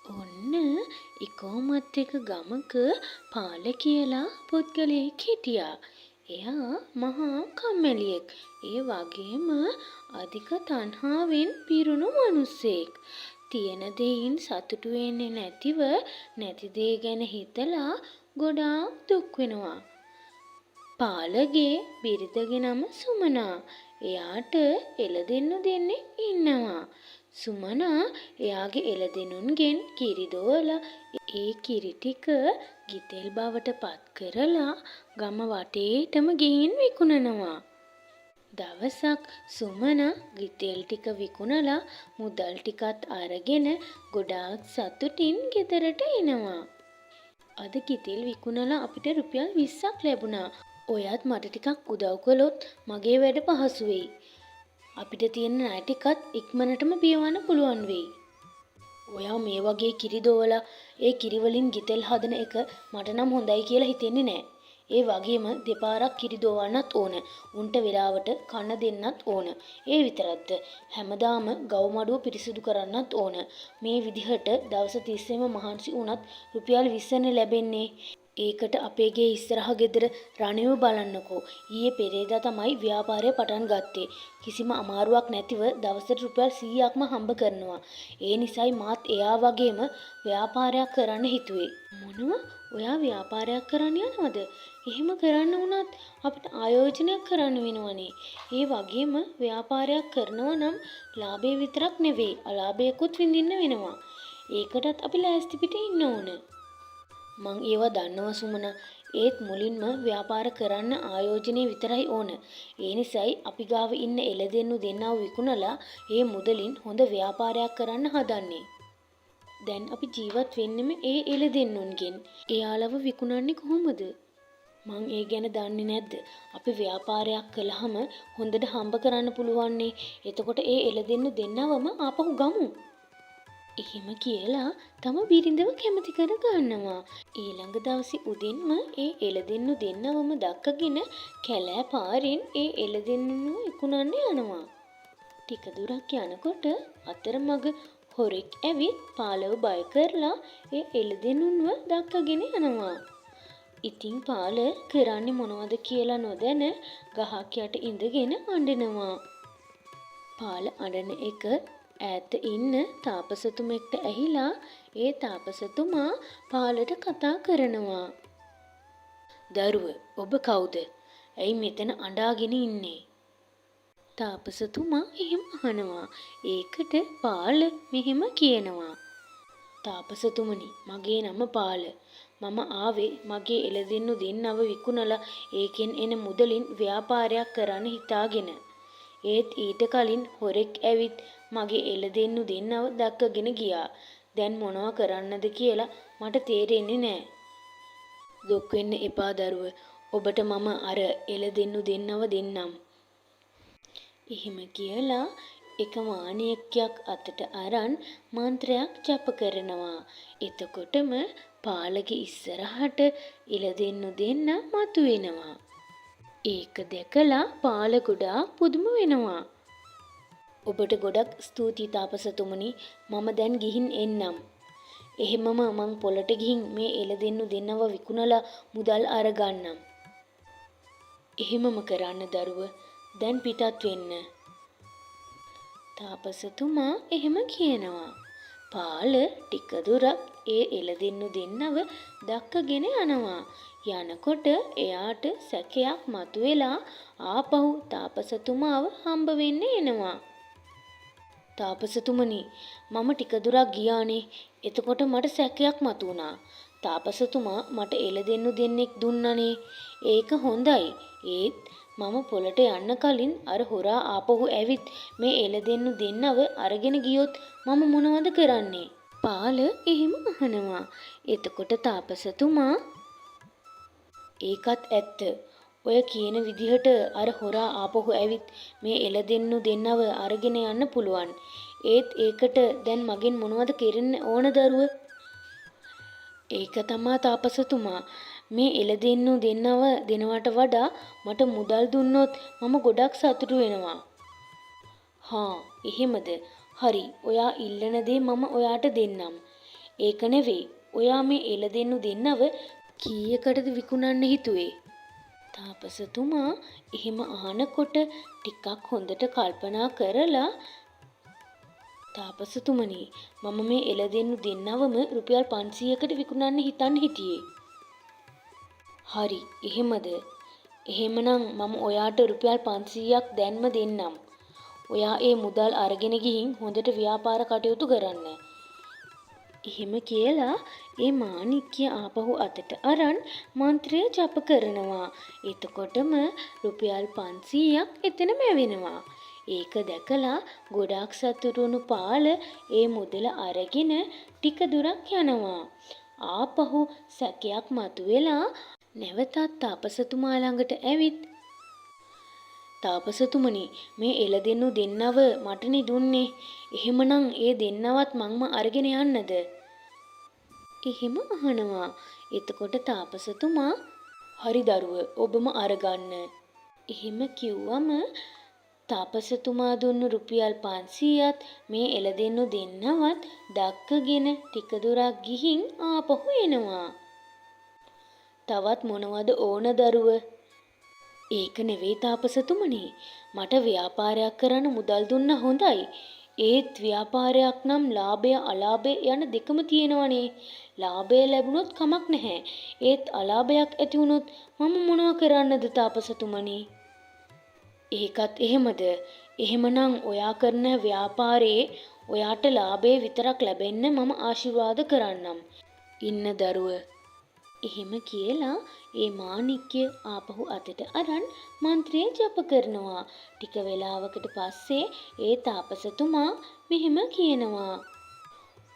ඔන්න ඉකෝමත් එක ගමක පාල කියලා පුද්ගලයෙක් හිටියා. එයා මහා කම්මැලියෙක්. ඒ වගේම අධික තණ්හාවෙන් පිරුණු මිනිසෙක්. තියෙන දෙයින් සතුටු වෙන්නේ නැතිව නැති දේ ගැන හිතලා ගොඩාක් දුක් වෙනවා. පාලගේ බිරිඳගේ නම සුමනා. එයාට එළදෙන්නු දෙන්නෙක් ඉන්නවා. සුමනා එයාගේ එළදෙනුන්ගෙන් කිරි දෝලා ඒ කිරි ටික ගිතෙල් බවට පත් කරලා ගම වටේටම ගිහින් විකුණනවා. දවසක් සුමනා ගිතෙල් ටික විකුණලා මුදල් ටිකත් අරගෙන ගොඩාක් සතුටින් ගෙදරට එනවා. අද ගිතෙල් විකුණලා අපිට රුපියල් 20ක් ලැබුණා. ඔයත් මට ටිකක් උදව් කළොත් මගේ වැඩ පහසු වෙයි. අපිට තියෙන ණය ටිකත් ඉක්මනටම බියවන්න පුළුවන් වෙයි. ඔයා මේ වගේ කිරි දෝවලා ඒ කිරි වලින් ගිතෙල් හදන එක මට නම් හොඳයි කියලා හිතෙන්නේ නැහැ. ඒ වගේම දෙපාරක් කිරි දෝවන්නත් ඕන. උන්ට වෙලාවට කන්න දෙන්නත් ඕන. ඒ විතරක්ද හැමදාම ගව් මඩුව පිරිසිදු කරන්නත් ඕන. මේ විදිහට දවස් 30ෙම මහන්සි වුණත් රුපියල් 20නේ ලැබෙන්නේ. ඒකට අපේ ගේ ඉස්සරහ ගෙදර රණිව බලන්නකෝ. ඊයේ පෙරේදා තමයි ව්‍යාපාරය පටන් ගත්තේ. කිසිම අමාරුවක් නැතිව දවසට රුපියල් 100ක්ම හම්බ කරනවා. ඒ නිසායි මාත් එයා වගේම ව්‍යාපාරයක් කරන්න හිතුවේ. මොනව? ඔයා ව්‍යාපාරයක් කරන්න යනවද? එහෙම කරන්න වුණත් අපිට ආයෝජනයක් කරන්න වෙනවනේ. ඒ වගේම ව්‍යාපාරයක් කරනවා නම් ලාභය විතරක් නෙවෙයි අලාභයකුත් විඳින්න වෙනවා. ඒකටත් අපි ලෑස්ති පිට ඉන්න ඕන. මං ඒවා දන්නවා සුමනා. ඒත් මුලින්ම ව්‍යාපාර කරන්න ආයෝජනය විතරයි ඕන. ඒ නිසායි අපි ගාව ඉන්න එළදෙන්නු දෙන්නව විකුණලා ඒ මුදලින් හොඳ ව්‍යාපාරයක් කරන්න හදන්නේ. දැන් අපි ජීවත් වෙන්නෙම ඒ එළදෙන්නුන්ගෙන්. එයාලව විකුණන්නේ කොහොමද? මං ඒ ගැන දන්නේ නැද්ද? අපි ව්‍යාපාරයක් කළාම හොඳට හම්බ කරන්න පුළුවන්නේ. එතකොට ඒ එළදෙන්නු දෙන්නවම ආපහු ගමු. එහෙම කියලා තම බිරිඳව කැමති කර ගන්නවා. ඊළඟ දවසේ උදින්ම ඒ එළදෙන්නු දෙන්නවම දක්කගෙන කැලෑ පාරෙන් ඒ එළදෙන්නු විකුණන්න යනවා. ටික දුරක් යනකොට අතරමඟ හොරෙක් ඇවිත් පාලව බය කරලා ඒ එළදෙන්නුන්ව දක්කගෙන යනවා. ඉතින් පාල කරන්නේ මොනවද කියලා නොදැන ගහක් යට ඉඳගෙන අඬනවා. පාල අඬන එක ඈත ඉන්න තාපසතුමෙක්ට ඇහිලා ඒ තාපසතුමා පාලට කතා කරනවා. දරුව, ඔබ කවුද? ඇයි මෙතන අඬාගෙන ඉන්නේ? තාපසතුමා එහෙම අහනවා. ඒකට පාල මෙහෙම කියනවා. තාපසතුමනි, මගේ නම පාල. මම ආවේ මගේ එළදෙන්නු දෙන්නව විකුණලා ඒකෙන් එන මුදලින් ව්‍යාපාරයක් කරන්න හිතාගෙන. ඒත් ඊට කලින් හොරෙක් ඇවිත් මගේ එළදෙන්නු දෙන්නව දක්කගෙන ගියා. දැන් මොනවා කරන්නද කියලා මට තේරෙන්නේ නැහැ. දුක් වෙන්න එපා දරුව. ඔබට මම අර එළදෙන්නු දෙන්නව දෙන්නම්. එහෙම කියලා එක මාණිකයක් අතට අරන් මන්ත්‍රයක් ජප කරනවා. එතකොටම පාලගේ ඉස්සරහට එළදෙන්නු දෙන්න මතුවෙනවා. ඒක දැකලා පාල ගොඩාක් පුදුම වෙනවා. ඔබට ගොඩක් ස්තුතියි තාපසතුමනි. මම දැන් ගිහින් එන්නම්. එහෙමම මං පොළට ගිහින් මේ එළදෙන්නු දෙන්නව විකුණලා මුදල් අරගන්නම්. එහෙමම කරන්න දරුව. දැන් පිටත් වෙන්න. තාපසතුමා එහෙම කියනවා. පාල ටික දුරක් ඒ එළදෙන්නු දෙන්නව දක්කගෙන යනවා. යනකොට එයාට සැකයක් මතුවෙලා ආපහු තාපසතුමාව හම්බ වෙන්න එනවා. තාපසතුමනි, මම ටික දුරක් ගියානේ. එතකොට මට සැකයක් මතුවුණා. තාපසතුමා මට එළදෙන්නු දෙන්නෙක් දුන්නනේ. ඒක හොඳයි. ඒත් මම පොළට යන්න කලින් අර හොරා ආපහු ඇවිත් මේ එළදෙන්නු දෙන්නව අරගෙන ගියොත් මම මොනවද කරන්නේ? පාල එහෙම අහනවා. එතකොට තාපසතුමා ඒකත් ඇත්ත. ඔය කියන විදිහට අර හොරා ආපහු ඇවිත් මේ එළදෙන්නු දෙන්නව අරගෙන යන්න පුළුවන්. ඒත් ඒකට දැන් මගෙන් මොනවද කෙරෙන්න ඕන දරුව? ඒක තමා තාපසතුමා. මේ එළදෙන්නු දෙන්නව දෙනවට වඩා මට මුදල් දුන්නොත් මම ගොඩක් සතුටු වෙනවා. හා එහෙමද? හරි. ඔයා ඉල්ලන දේ මම ඔයාට දෙන්නම්. ඒක නෙවෙයි. ඔයා මේ එළදෙන්නු දෙන්නව කීයකටද විකුණන්න හිතුවේ? තාපසතුමා එහෙම අහනකොට ටිකක් හොඳට කල්පනා කරලා තාපසතුමනි මම මේ එළදෙන්නු දෙන්නවම රුපියල් 500කට විකුණන්න හිතන් හිටියේ. හරි එහෙමද? එහෙමනම් මම ඔයාට රුපියල් 500ක් දැන්ම දෙන්නම්. ඔයා ඒ මුදල් අරගෙන ගිහින් හොඳට ව්‍යාපාර කටයුතු කරන්න. එහෙම කියලා ඒ මාණික්‍ය ආපහු අතට අරන් මන්ත්‍රය ජප කරනවා. එතකොටම රුපියල් 500ක් එතනම ඇවෙනවා. ඒක දැකලා ගොඩාක් සතුටු වුණු පාල ඒ මුදල අරගෙන ටික දුරක් යනවා. ආපහු සැකයක් මතුවෙලා නැවතත් තාපසතුමා ළඟට ඇවිත් තාපසතුමනි මේ එළදෙන්නු දෙන්නව මටනේ දුන්නේ. එහෙමනම් ඒ දෙන්නවත් මංම අරගෙන යන්නද? එහෙම අහනවා. එතකොට තාපසතුමා හරි දරුව ඔබම අරගන්න. එහෙම කිව්වම තාපසතුමා දුන්නු රුපියල් 500ත් මේ එළදෙන්නු දෙන්නවත් දක්කගෙන ටික දුරක් ගිහින් ආපහු එනවා. තවත් මොනවද ඕන දරුව? ඒක නෙවෙයි තාපසතුමනි. මට ව්‍යාපාරයක් කරන්න මුදල් දුන්න හොඳයි. ඒත් ව්‍යාපාරයක් නම් ලාභය අලාභය යන දෙකම තියෙනවනේ. ලාභය ලැබුණොත් කමක් නැහැ. ඒත් අලාභයක් ඇති වුණොත් මම මොනව කරන්නද තාපසතුමනි? ඒකත් එහෙමද? එහෙමනම් ඔයා කරන ව්‍යාපාරේ ඔයාට ලාභය විතරක් ලැබෙන්න මම ආශිර්වාද කරන්නම්. ඉන්න දරුව. එහෙම කියලා ඒ මාණික්‍ය ආපහු අතට අරන් මන්ත්‍රය ජප කරනවා. ටික වෙලාවකට පස්සේ ඒ තාපසතුමා මෙහෙම කියනවා.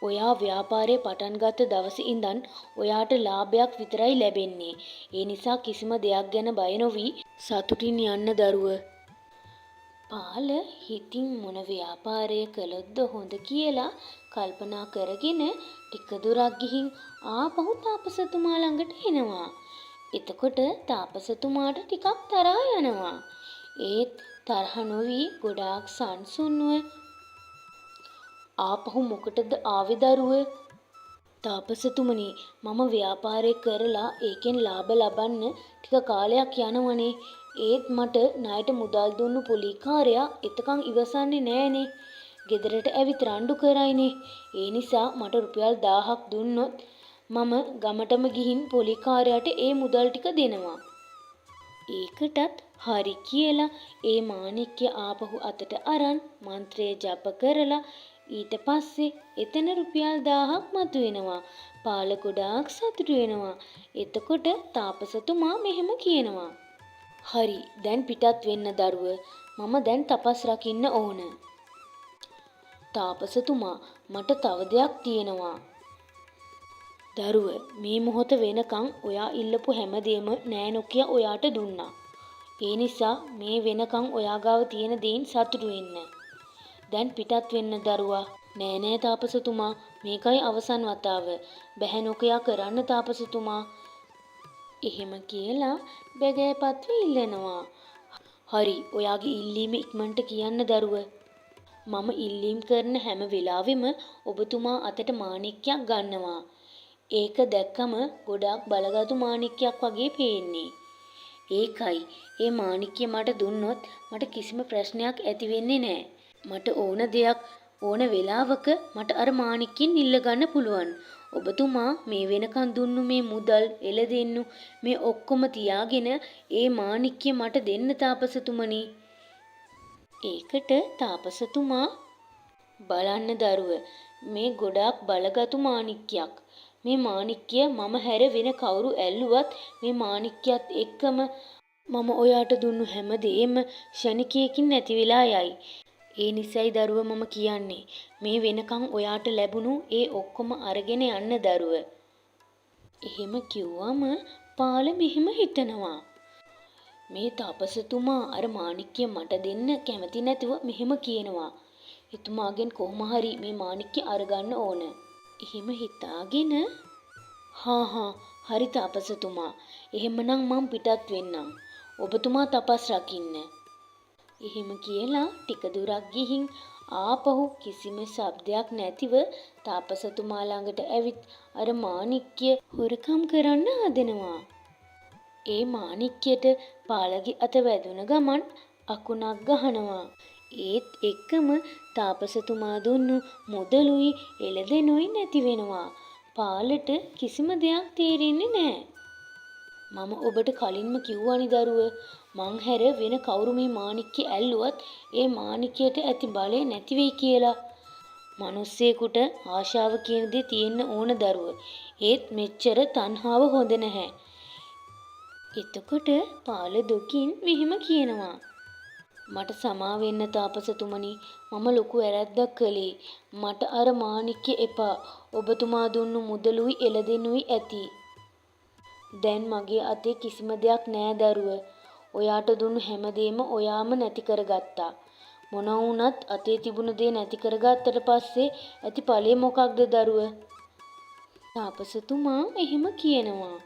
ඔයා ව්‍යාපාරේ පටන් ගත්ත දවසේ ඉඳන් ඔයාට ලාභයක් විතරයි ලැබෙන්නේ. ඒ නිසා කිසිම දෙයක් ගැන බය නොවි සතුටින් යන්න දරුව. පාල හිතින් මොන ව්‍යාපාරය කළොත්ද හොඳ කියලා කල්පනා කරගෙන ටික දුරක් ගිහින් ආපහු තාපසතුමා ළඟට එනවා. එතකොට තාපසතුමාට ටිකක් තරහා යනවා. ඒත් තරහ නොවි ගොඩාක් සංසුන්ව ආපහු මොකටද ආවේ දරුව? තාපසතුමනි මම ව්‍යාපාරේ කරලා ඒකෙන් ලාභ ලබන්න ටික කාලයක් යනවනේ. ඒත් මට ණයට මුදල් දුන්නු පොලිකාරයා එතකන් ඉවසන්නේ නෑනේ. ගෙදරට ඇවිත් රණ්ඩු කරයිනේ. ඒ නිසා මට රුපියල් 1000ක් දුන්නොත් මම ගමටම ගිහින් පොලිකාරයාට ඒ මුදල් ටික දෙනවා. ඒකටත් හරි කියලා ඒ මාණික්‍ය ආපහු අතට අරන් මන්ත්‍රය ජප කරලා ඊට පස්සේ එතන රුපියල් 1000ක් මතුවෙනවා. පාල ගොඩාක් සතුටු වෙනවා. එතකොට තාපසතුමා මෙහෙම කියනවා. හරි දැන් පිටත් වෙන්න දරුව. මම දැන් තපස් රකින්න ඕන. තාපසතුමා මට තව දෙයක් තියෙනවා. දරුව මේ මොහොත වෙනකන් ඔයා ඉල්ලපු හැමදේම නෑ නොකිය ඔයාට දුන්නා. ඒ නිසා මේ වෙනකන් ඔයා ගාව තියෙන දේන් සතුටු වෙන්න. දැන් පිටත් වෙන්න දරුවා. නෑ නෑ තාපසතුමා මේකයි අවසන් වතාව. බැහැ නොකියා කරන්න තාපසතුමා. එහෙම කියලා බැගෑපත්ව ඉල්ලනවා. හරි ඔයාගේ ඉල්ලීම ඉක්මනට කියන්න දරුව. මම ඉල්ලීම් කරන හැම වෙලාවෙම ඔබතුමා අතට මාණික්කයක් ගන්නවා. ඒක දැක්කම ගොඩාක් බලගතු මාණික්කයක් වගේ පේන්නේ. ඒකයි ඒ මාණික්කය මට දුන්නොත් මට කිසිම ප්‍රශ්නයක් ඇති වෙන්නේ නෑ. මට ඕන දෙයක් ඕන වෙලාවක මට අර මාණික්කෙන් ඉල්ල ගන්න පුළුවන්. ඔබතුමා මේ වෙනකන් දුන්නු මේ මුදල් එළදෙන්නු මේ ඔක්කොම තියාගෙන ඒ මාණික්කය මට දෙන්න තාපසතුමනි. ඒකට තාපසතුමා බලන්න දරුව මේ ගොඩාක් බලගතු මාණික්කයක්. මේ මාණික්කය මම හැර වෙන කවුරු ඇල්ලුවත් මේ මාණික්කයත් එක්කම මම ඔයාට දුන්නු හැමදේම ෂණිකයකින් නැති වෙලා යයි. ඒ නිසයි දරුව මම කියන්නේ මේ වෙනකන් ඔයාට ලැබුණු ඒ ඔක්කොම අරගෙන යන්න දරුව. එහෙම කිව්වම පාල මෙහෙම හිතනවා. මේ තාපසතුමා අර මාණික්කය මට දෙන්න කැමති නැතිව මෙහෙම කියනවා. එතුමාගෙන් කොහොම හරි මේ මාණික්කය අරගන්න ඕන. එහෙම හිතාගෙන හරි තාපසතුමා. එහෙමනම් මං පිටත් වෙන්නම්. ඔබතුමා තපස් රකින්න. එහෙම කියලා ටික දුරක් ගිහින් ආපහු කිසිම ශබ්දයක් නැතිව තාපසතුමා ළඟට ඇවිත් අර මාණික්‍ය හොරකම් කරන්න හදනවා. ඒ මාණික්‍යයට පාලගේ අත වැදුන ගමන් අකුණක් ගහනවා. ඒත් එක්කම තාපසතුමා දුන්නු මුදලුයි එළදෙනුයි නැති වෙනවා. පාලට කිසිම දෙයක් තේරෙන්නේ නැහැ. මම ඔබට කලින්ම කිව්වනි දරුව, මං හැර වෙන කවුරු මේ මාණික්‍ය ඇල්ලුවත් ඒ මාණික්‍යයට ඇති බලය නැති වෙයි කියලා. මිනිස්සෙකුට ආශාව කියන දේ තියෙන්න ඕන දරුව. ඒත් මෙච්චර තණ්හාව හොඳ නැහැ. එතකොට පාල දුකින් මෙහෙම කියනවා. මට සමා වෙන්න තාපසතුමනි, මම ලොකු වැරැද්දක් කළේ. මට අර මාණික්‍ය එපා. ඔබතුමා දුන්නු මුදලුයි එළදෙනුයි ඇති. දැන් මගේ අතේ කිසිම දෙයක් නෑ දරුව. ඔයාට දුන්නු හැමදේම ඔයාම නැති කරගත්තා. මොන වුණත් අතේ තිබුණ දේ නැති කරගත්තට පස්සේ ඇති ඵලය මොකක්ද දරුව? තාපසතුමා එහෙම කියනවා.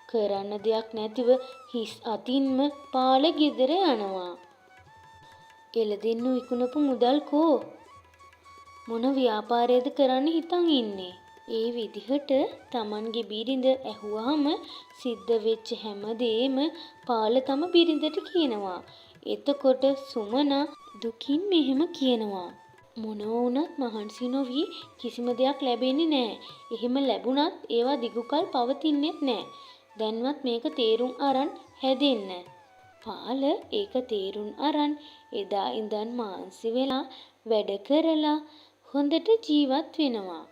කරන්න දෙයක් නැතිව හිස් අතින්ම පාල ගෙදර යනවා. එළදෙන්නු විකුණපු මුදල් කෝ? මොන ව්‍යාපාරයද කරන්න හිතන් ඉන්නේ? ඒ විදිහට Tamanගේ බිරිඳ ඇහුවාම සිද්ධ වෙච්ච හැමදේම පාල තම බිරිඳට කියනවා. එතකොට සුමනා දුකින් මෙහෙම කියනවා. මොනව වුණත් මහන්සි නොවි කිසිම දෙයක් ලැබෙන්නේ නැහැ. එහෙම ලැබුණත් ඒවා දිගුකල් පවතින්නේත් නැහැ. දැන්වත් මේක තේරුම් අරන් හැදෙන්න. පාල ඒක තේරුම් අරන් එදා ඉඳන් මාන්සි වෙලා වැඩ කරලා හොඳට ජීවත් වෙනවා.